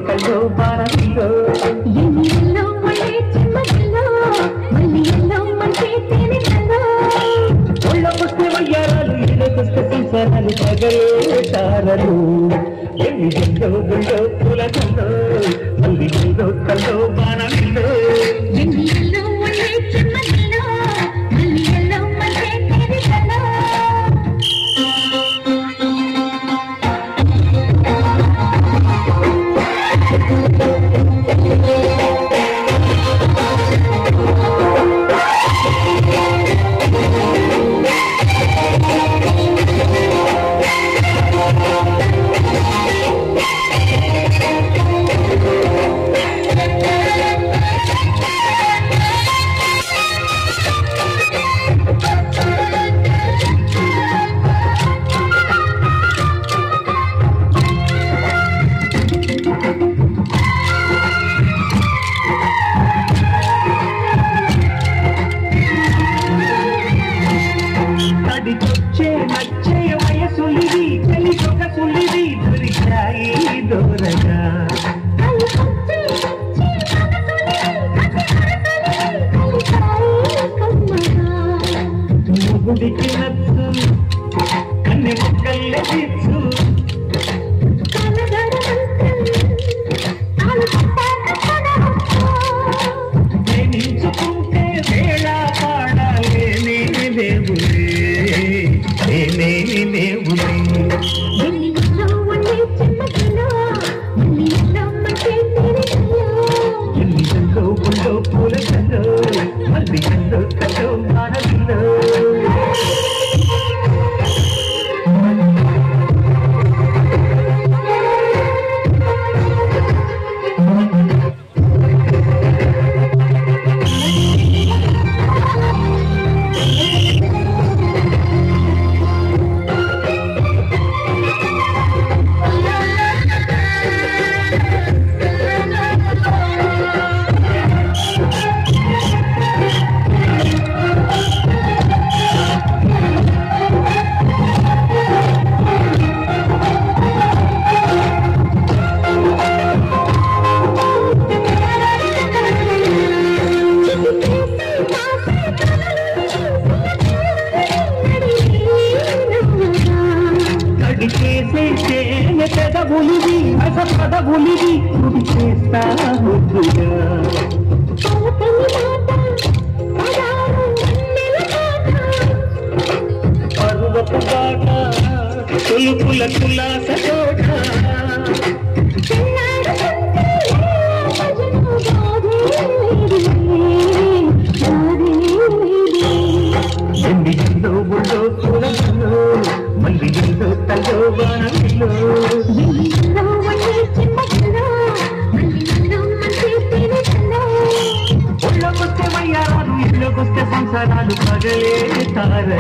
కల్లో బాణంలో ఎన్నెల్లో మళ్ళీ చిమ్మల్లో మళ్ళీలో మంచి తేనెల్లో ఒళ్ళకొస్తే వయ్యారాలు ఇళ్ళకొస్తే సంసారాలు పగలే తారలు ఎన్నిలో గుళ్ళో పూల కల్లో మళ్ళీలో కల్లో బాణంలో ఎన్నెల్లో మళ్ళీ చిమ్మల్లో మళ్ళీలో మంచి తేనెల్లో నచ్చే వయసులిది చలి సొగసులిది దొరికాయి దూరగా ముగుడికి నచ్చు కన్నె ముక్కల్లె తీర్చు ప్రేమించుకుంటే వేళ పాడాలే దేవులే దేవులే ఎన్నిలో పుల్లో పూల కల్లో మళ్ళీ కల్లో కల్లో మానవిల్లో పెదవులిది అస పదవులిది తుడి చేస్తా ముద్దుగా పర్వపు బాట తులుపుల కులాస తోట ఎన్నిలో బుల్లో పూలలో మళ్ళీ ఎల్లో తల్లో బాణంలో ఒళ్ళకొస్తే వయ్యారాలు ఇళ్ళకొస్తే సంసారాలు పగలే తారలు